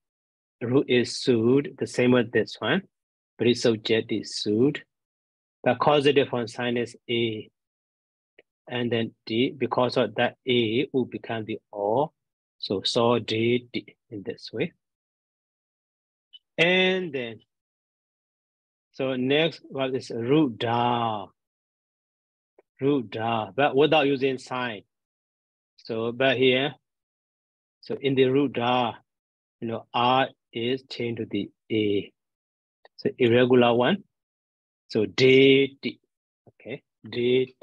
root is sud, the same with this one, but it's subject is sud. But causative form sign is A. And then D, because of that A, will become the O. So D in this way. And then, so next what is root da, but without using sign. So, but here, so in the root da, R is changed to the A. So irregular one. So D, okay, D.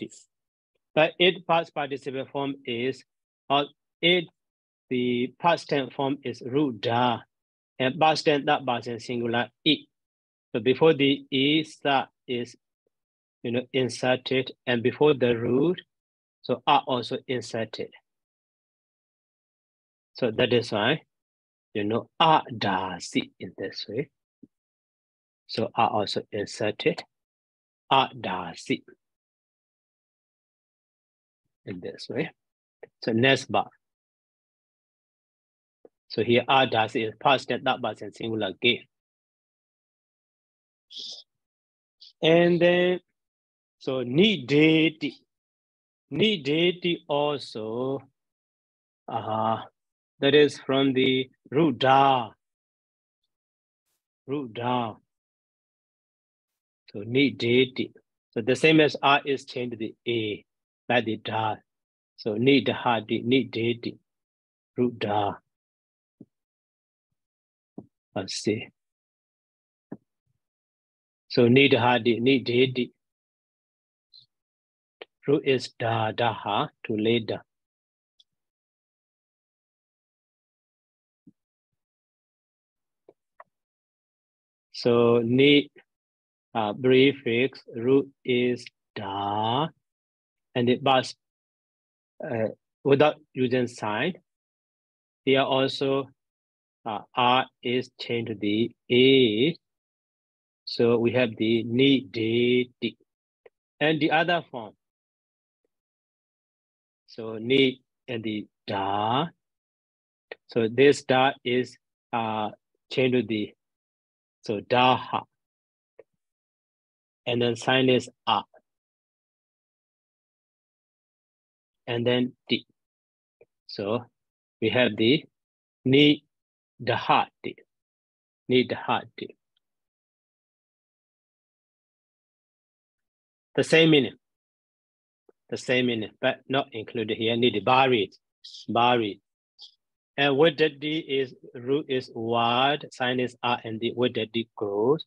But it past participle form is, the past tense form is root da, and past tense that past tense singular E. So before the E start is, inserted, and before the root, so R also inserted. So that is why, R does it in this way. So R also inserted. R does it in this way. So next bar. So here R does it is past tense, that past tense singular again. And then, so needed also, that is from the root da. So needed. So the same as R is changed to the A by the da. So needed, root da. Let's see. So needed. Root is daha, to later. So need prefix, root is da, and it must without using sign. Here also R is changed to the A. So we have the needed. And the other form. So ni and the da. So this da is changed to the, so daha. And then sign is a. And then di. So we have the ni daha di. Ni daha di. The same meaning. The same meaning, but not included here. Ni the buried. Buried. And with the D is root is wide, sign is R, and the with the D grows.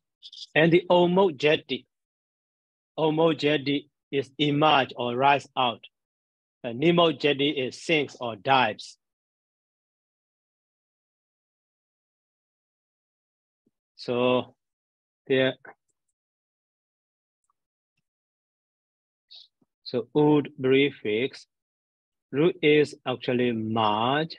And the homojeti is emerge or rise out. And nemojeti is sinks or dives. So there. So would prefix. Root is actually merge.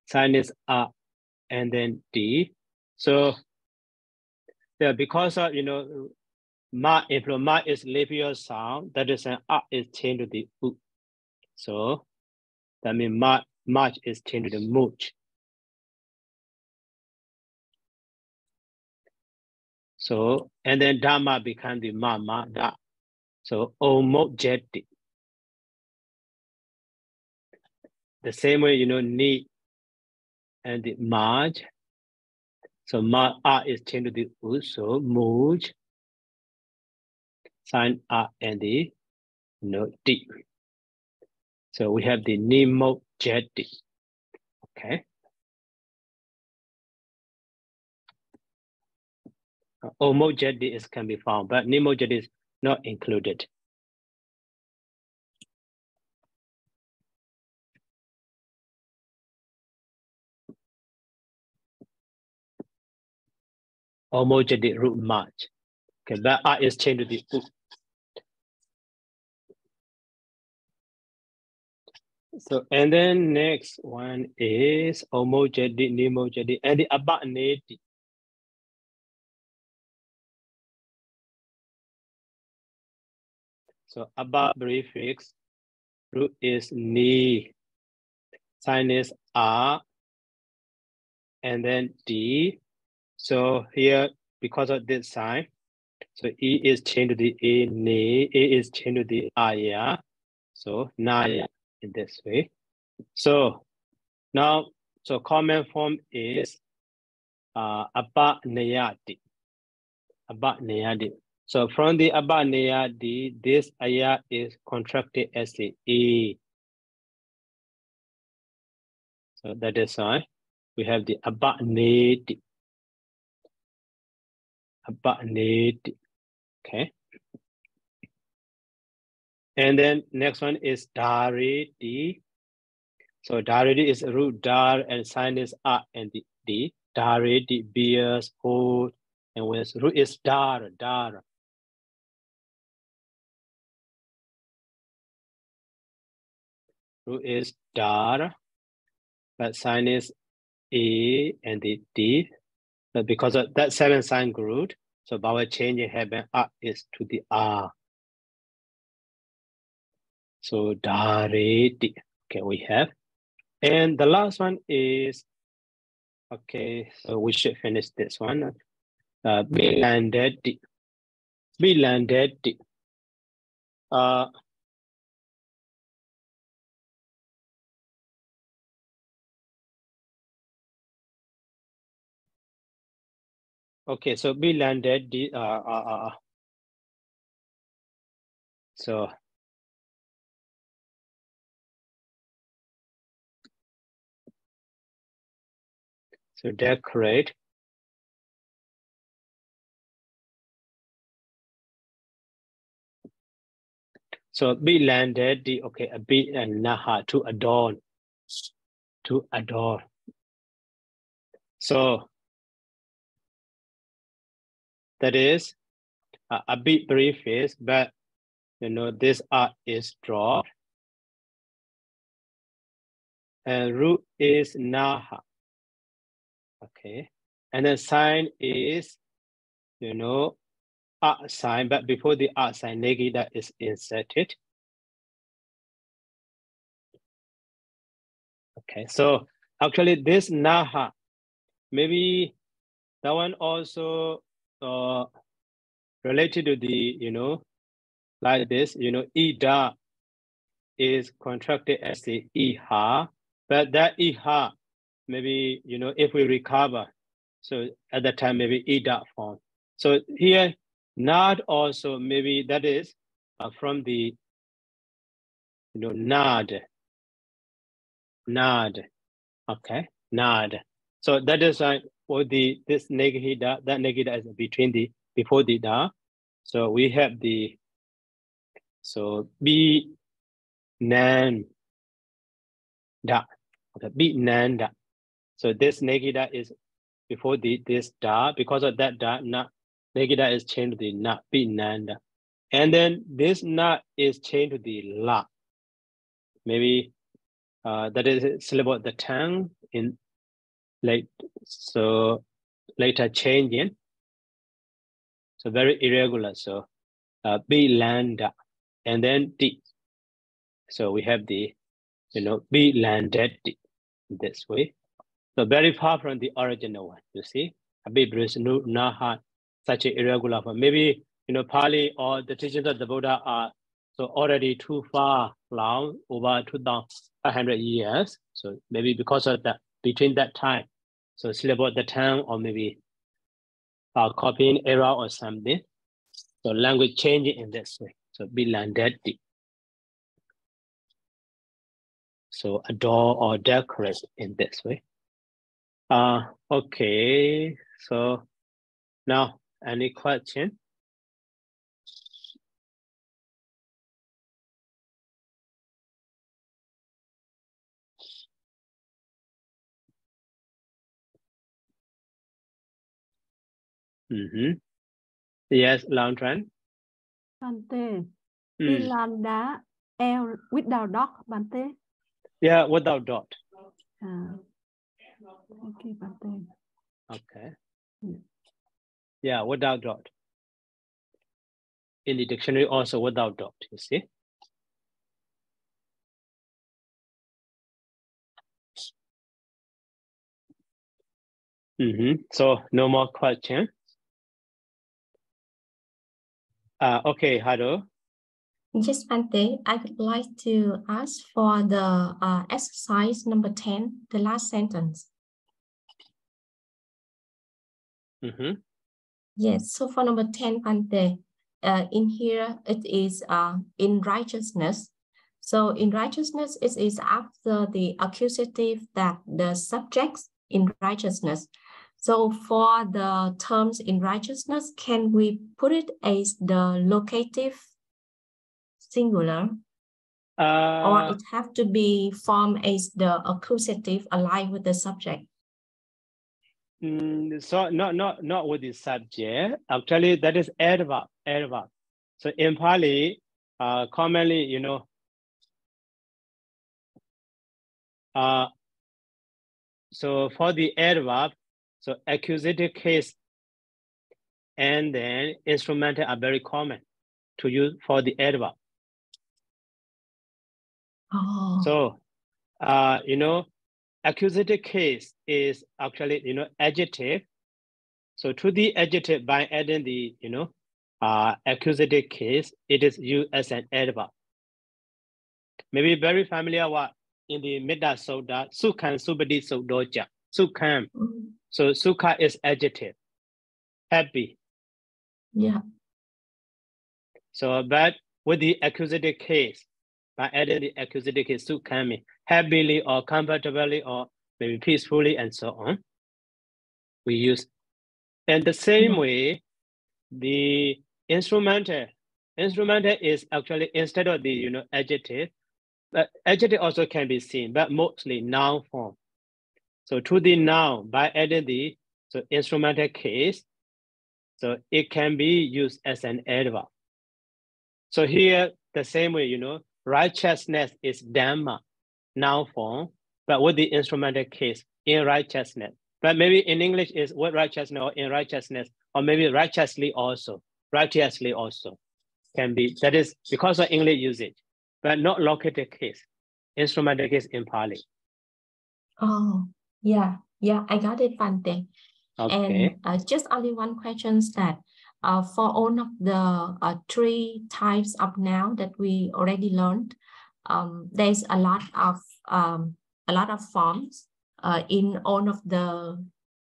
Sign is R and then D. So yeah, because of ma is labial sound, that is an R is changed to the U. So that means march is changed to the mooch. So and then dharma becomes the mama da. So homojeti. The same way, ni and the march. So ma R is changed to the U. So mooch. Sign R and the D. So we have the nemojeti. Okay. Homojeti can be found, but nemojeti is not included. Homojeti root march. Okay, but R is changed to the U. So, and then next one is homojeti, nemojeti, and the abaneti. So, abba prefix, root is ni, sign is R, and then D. So here, because of this sign, so E is changed to the A, ni, A is changed to the Aya. So, naya in this way. So, now, so common form is abba nayati. Abba nayati. So from the abba nayati, this aya is contracted as a E. So that is why we have the abba nayati. Abba nayati. Okay. And then next one is dariti. So dariti is root dar and sign is a and the D. Dariti beers, hold, and with root is dar. Root is dar, but sign is A and the D. But because of that 7 sign root, so our changing happen up is to the R. So dariti. Okay, we have. And the last one is, okay, so we should finish this one. Bilandedi. Bilandedi. Okay, so bilandedi. So decorate. So bilandedi. Okay, a bit and naha to adorn. To adore. So that is a bit preface, but this R is dropped. And root is naha. Okay. And then sign is, sign, but before the sign, negida is inserted. Okay, so actually this naha, maybe that one also related to the, like this, ida is contracted as the iha, but that iha, maybe, if we recover, so at that time, maybe ida form. So here, nad also, maybe that is from the, nad, okay, nad. So that is for this negida, that negida is between before the da. So we have so be nan da, okay, be nan da. So this negida is before this da, because of that da, na, negida is changed to the na, be nan da. And then this na is changed to the la. Maybe that is syllable the tongue in so later changing. So very irregular. So be landa, and then d. So we have the be landed this way. So very far from the original one. You see, a bit no naha, such an irregular form. Maybe Pali or the teachings of the Buddha are so already too far long, over 2,500 years. So maybe because of that, between that time, so syllable the tongue, or maybe copying error or something. So language changing in this way. So be landed. So adore or decorate in this way. Okay. So now, any question? Yes, Long Tran. Bante, đi lan đá L without dot, Bante. Yeah, without dot. Okay, Bante. Okay. Yeah, without dot. In the dictionary also without dot, you see. So no more question. Okay, Hado. Yes, Bante, I would like to ask for the exercise number 10, the last sentence. Yes, so for number 10, Bante, in here it is in righteousness. So in righteousness, it is after the accusative that the subjects in righteousness. So for the terms in righteousness, can we put it as the locative singular? Or it have to be formed as the accusative aligned with the subject? So not with the subject. Actually, that is adverb. So in Pali, commonly, so for the adverb, so accusative case and then instrumental are very common to use for the adverb. So, accusative case is actually, adjective. So to the adjective, by adding the, accusative case, it is used as an adverb. Maybe very familiar what in the Metta Sutta, Sukhan Subadi Sukdoja, Sukhan. So Sukha is adjective, happy. Yeah. So, but with the accusative case, by adding the accusative case, Sukhami, happily or comfortably or maybe peacefully and so on, we use. And the same way, the instrumental is actually instead of the adjective, but adjective also can be seen, but mostly noun form. So to the noun, by adding the instrumental case, so it can be used as an adverb. So here, the same way, righteousness is Dhamma, noun form, but with the instrumental case, in righteousness. But maybe in English is with righteousness or in righteousness, or maybe righteously also. righteously also can be, that is because of English usage, but not located case, instrumental case in Pali. Oh, yeah, I got it, Bante. Okay. And just only one question is that for all of the 3 types of noun that we already learned, there's a lot of forms in all of the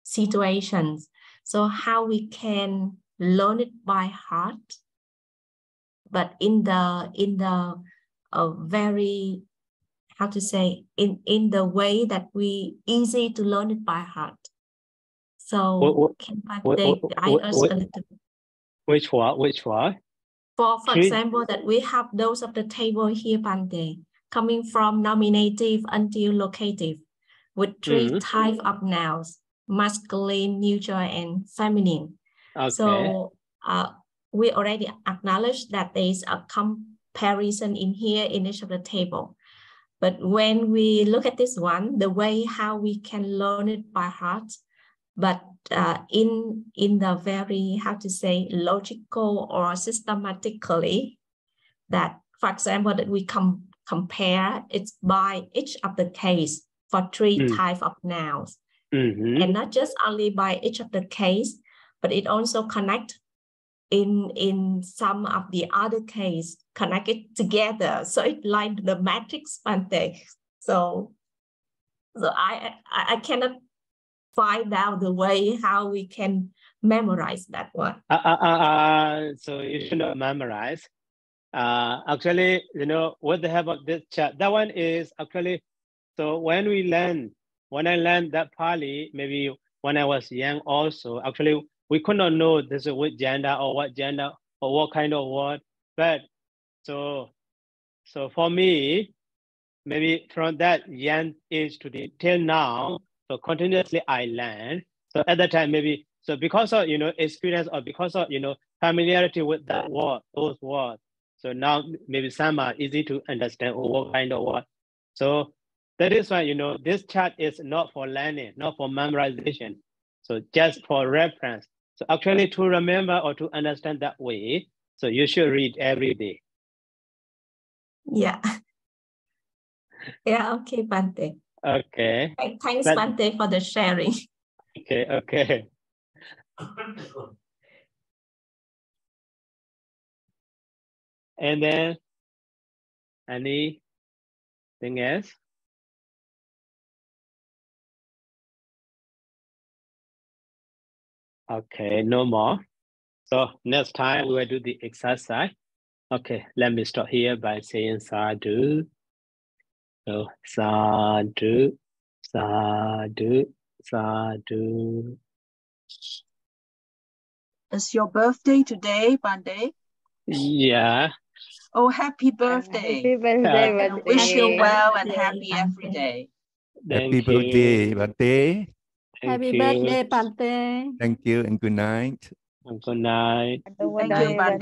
situations. So how we can learn it by heart, but in the very, how to say, in the way that we easy to learn it by heart. So can Bante guide us a little bit? Which one? For example, that we have those of the table here, Bante, coming from nominative until locative, with 3 types of nouns: masculine, neutral, and feminine. Okay. So we already acknowledge that there is a comparison in here in each of the table. But when we look at this one, the way how we can learn it by heart, but in the very, how to say, logical or systematically, that, for example, that we compare it by each of the case for 3 types of nouns. And not just only by each of the case, but it also connect in some of the other case, connect it together. So it's like the matrix, Bante. So I cannot find out the way how we can memorize that one. So you should not memorize. Actually, with the help of this chat, that one is actually, so when I learned that Pali, maybe when I was young also, actually, we could not know this is what gender or what kind of word. But so for me, maybe from that young age to till now, so continuously I learn. So at that time, maybe, so because of, experience, or because of, familiarity with that word, those words. So now maybe some are easy to understand, or what kind of word. So that is why, this chart is not for learning, not for memorization. So just for reference. So actually to remember or to understand that way, so you should read every day. Yeah. Yeah, okay, Bante. Okay. Thanks, Bante, for the sharing. Okay. And then anything else? Okay, no more. So next time we will do the exercise. Okay, let me start here by saying sadhu. So sadhu, sadhu, sadhu. It's your birthday today, Bande? Yeah. Oh, happy birthday. Happy birthday, I wish you well and happy every day. Happy birthday, Bante. Happy birthday, Bante. Thank you and good night. And good night. Thank you, Bande.